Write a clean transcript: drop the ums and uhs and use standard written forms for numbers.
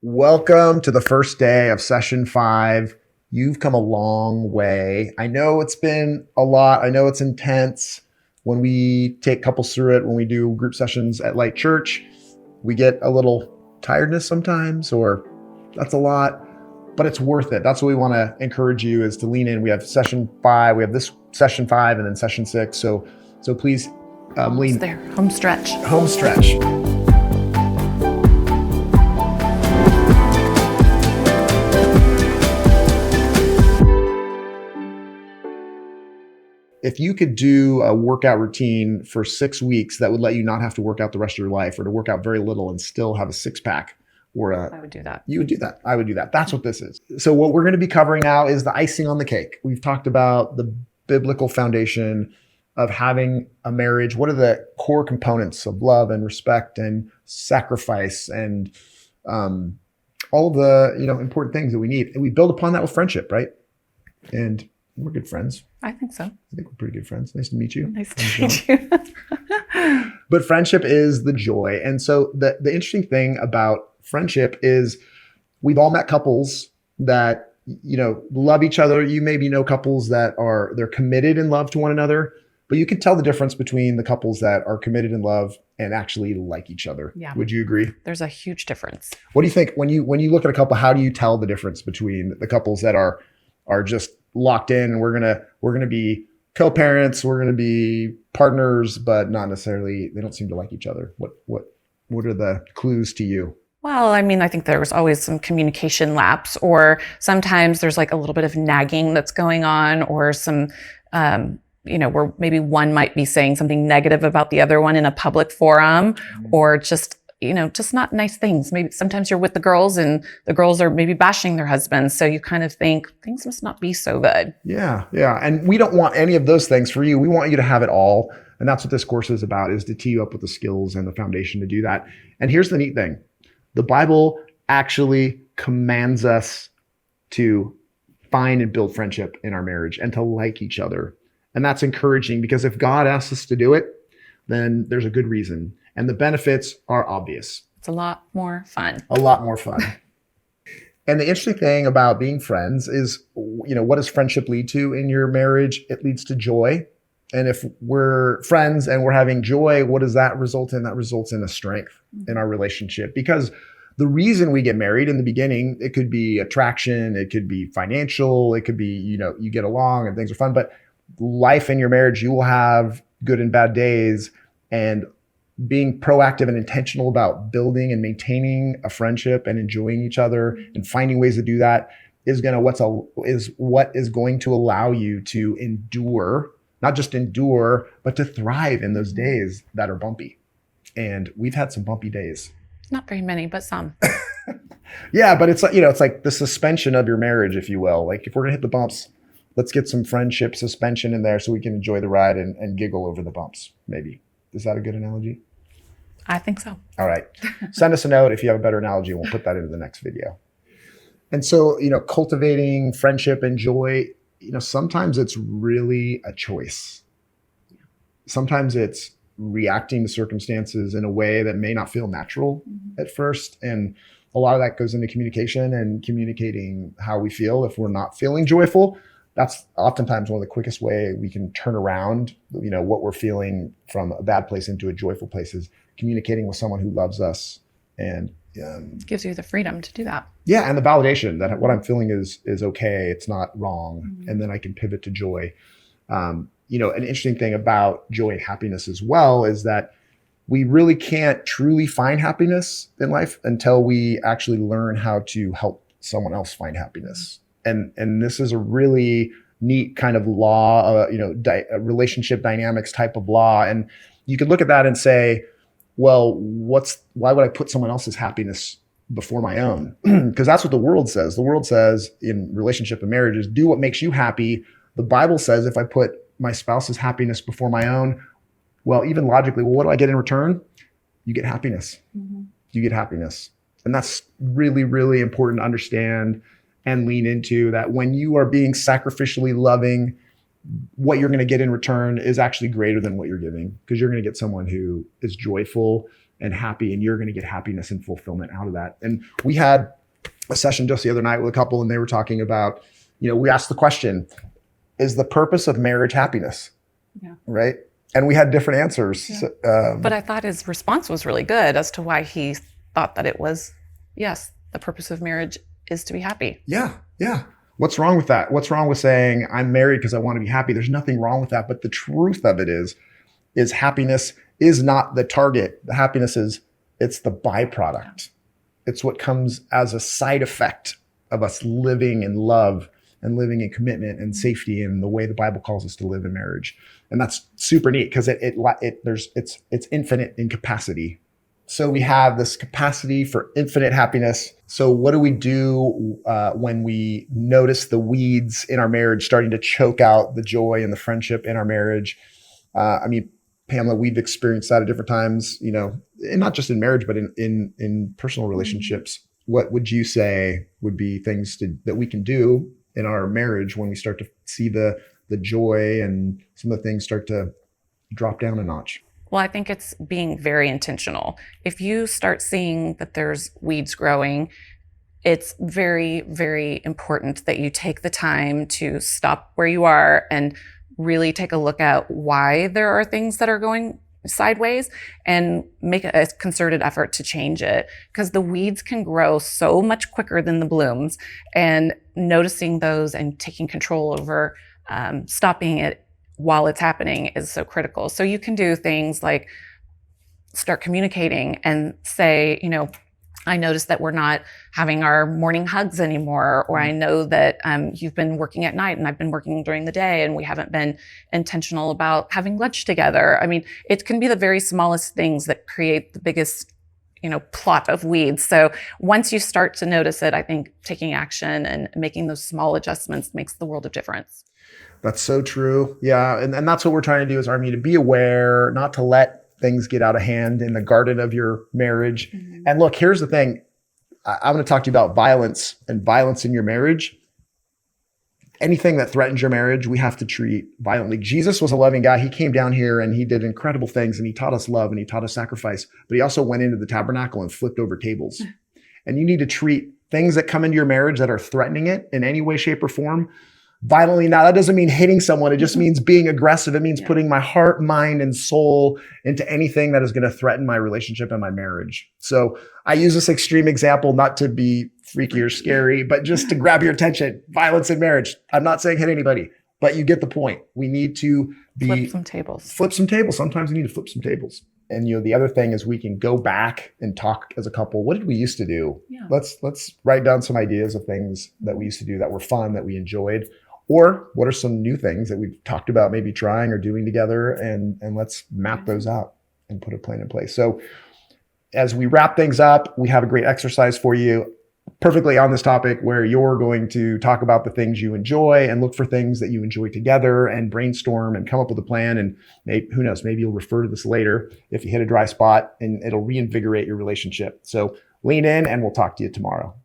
Welcome to the first day of session 5. You've come a long way. I know it's been a lot. I know it's intense. When we take couples through it, when we do group sessions at Light Church, we get a little tiredness sometimes, or that's a lot, but it's worth it. That's what we want to encourage you is to lean in. We have session 5. We have this session 5 and then session 6. So please lean there. Home stretch. Home stretch. If you could do a workout routine for 6 weeks that would let you not have to work out the rest of your life, or to work out very little and still have a six-pack, I would do that. You would do that. I would do that. That's what this is. So what we're going to be covering now is the icing on the cake. We've talked about the biblical foundation of having a marriage. What are the core components of love and respect and sacrifice and all of the important things that we need? And we build upon that with friendship, right? And we're good friends. I think so. I think we're pretty good friends. Nice to meet you. Nice to meet you. But friendship is the joy. And so the interesting thing about friendship is we've all met couples that, love each other. You maybe know couples that they're committed in love to one another, but you can tell the difference between the couples that are committed in love and actually like each other. Yeah. Would you agree? There's a huge difference. What do you think when you look at a couple, how do you tell the difference between the couples that are just locked in and we're gonna be co-parents, we're gonna be partners, but not necessarily, they don't seem to like each other? What are the clues to you? Well, I think there's always some communication lapse, or sometimes there's like a little bit of nagging that's going on, or some where maybe one might be saying something negative about the other one in a public forum, or just not nice things. Maybe sometimes you're with the girls and the girls are maybe bashing their husbands. So you kind of think things must not be so good. Yeah. And we don't want any of those things for you. We want you to have it all. And that's what this course is about, is to tee you up with the skills and the foundation to do that. And here's the neat thing. The Bible actually commands us to find and build friendship in our marriage and to like each other. And that's encouraging, because if God asks us to do it, then there's a good reason. And the benefits are obvious. It's a lot more fun. A lot more fun. And the interesting thing about being friends is, what does friendship lead to in your marriage? It leads to joy. And if we're friends and we're having joy, what does that result in? That results in a strength in our relationship. Because the reason we get married in the beginning, it could be attraction, it could be financial, it could be, you get along and things are fun. But life in your marriage, you will have good and bad days. And being proactive and intentional about building and maintaining a friendship and enjoying each other and finding ways to do that is what is going to allow you to endure, not just endure, but to thrive in those days that are bumpy. And we've had some bumpy days. Not very many, but some. Yeah, but it's like, it's like the suspension of your marriage, if you will. Like, if we're gonna hit the bumps, let's get some friendship suspension in there so we can enjoy the ride and giggle over the bumps, maybe. Is that a good analogy? I think so. All right. Send us a note if you have a better analogy, and we'll put that into the next video. And so, cultivating friendship and joy, sometimes it's really a choice. Sometimes it's reacting to circumstances in a way that may not feel natural at first. And a lot of that goes into communication and communicating how we feel. If we're not feeling joyful, that's oftentimes one of the quickest way we can turn around, what we're feeling from a bad place into a joyful place, is communicating with someone who loves us and gives you the freedom to do that. Yeah, and the validation that what I'm feeling is okay, it's not wrong, and then I can pivot to joy. An interesting thing about joy and happiness as well is that we really can't truly find happiness in life until we actually learn how to help someone else find happiness. And this is a really neat kind of law, relationship dynamics type of law. And you could look at that and say, well, why would I put someone else's happiness before my own? Because that's what the world says. The world says in relationship and marriage is do what makes you happy. The Bible says if I put my spouse's happiness before my own, well, even logically, what do I get in return? You get happiness. You get happiness. And that's really, really important to understand and lean into, that when you are being sacrificially loving, what you're going to get in return is actually greater than what you're giving, because you're going to get someone who is joyful and happy, and you're going to get happiness and fulfillment out of that. And we had a session just the other night with a couple, and they were talking about, we asked the question, is the purpose of marriage happiness? Yeah. Right? And we had different answers. Yeah. But I thought his response was really good as to why he thought that it was, yes, the purpose of marriage is to be happy. Yeah. Yeah. What's wrong with that? What's wrong with saying I'm married because I want to be happy? There's nothing wrong with that. But the truth of it is happiness is not the target. The happiness it's the byproduct. It's what comes as a side effect of us living in love and living in commitment and safety and the way the Bible calls us to live in marriage. And that's super neat because it's infinite in capacity. So we have this capacity for infinite happiness. So what do we do when we notice the weeds in our marriage starting to choke out the joy and the friendship in our marriage? Pamela, we've experienced that at different times, and not just in marriage, but in personal relationships. What would you say would be things that we can do in our marriage when we start to see the joy and some of the things start to drop down a notch? Well, I think it's being very intentional. If you start seeing that there's weeds growing, it's very, very important that you take the time to stop where you are and really take a look at why there are things that are going sideways and make a concerted effort to change it, because the weeds can grow so much quicker than the blooms, and noticing those and taking control over stopping it while it's happening is so critical. So you can do things like start communicating and say, I noticed that we're not having our morning hugs anymore, or I know that you've been working at night and I've been working during the day and we haven't been intentional about having lunch together. It can be the very smallest things that create the biggest, plot of weeds. So once you start to notice it, I think taking action and making those small adjustments makes the world of difference. That's so true. Yeah. And that's what we're trying to do as Army, to be aware, not to let things get out of hand in the garden of your marriage. Mm-hmm. And look, here's the thing. I'm going to talk to you about violence and violence in your marriage. Anything that threatens your marriage, we have to treat violently. Jesus was a loving guy. He came down here and he did incredible things, and he taught us love and he taught us sacrifice, but he also went into the tabernacle and flipped over tables. And you need to treat things that come into your marriage that are threatening it in any way, shape, or form violently. Now, that doesn't mean hitting someone. It just means being aggressive. It means putting my heart, mind, and soul into anything that is going to threaten my relationship and my marriage. So I use this extreme example not to be freaky or scary, but just to grab your attention. Violence in marriage. I'm not saying hit anybody, but you get the point. We need to flip some tables. Flip some tables. Sometimes we need to flip some tables. And the other thing is we can go back and talk as a couple. What did we used to do? Yeah. Let's write down some ideas of things that we used to do that were fun, that we enjoyed. Or what are some new things that we've talked about maybe trying or doing together, and let's map those out and put a plan in place. So as we wrap things up, we have a great exercise for you perfectly on this topic where you're going to talk about the things you enjoy and look for things that you enjoy together and brainstorm and come up with a plan. And maybe, who knows, maybe you'll refer to this later if you hit a dry spot, and it'll reinvigorate your relationship. So lean in and we'll talk to you tomorrow.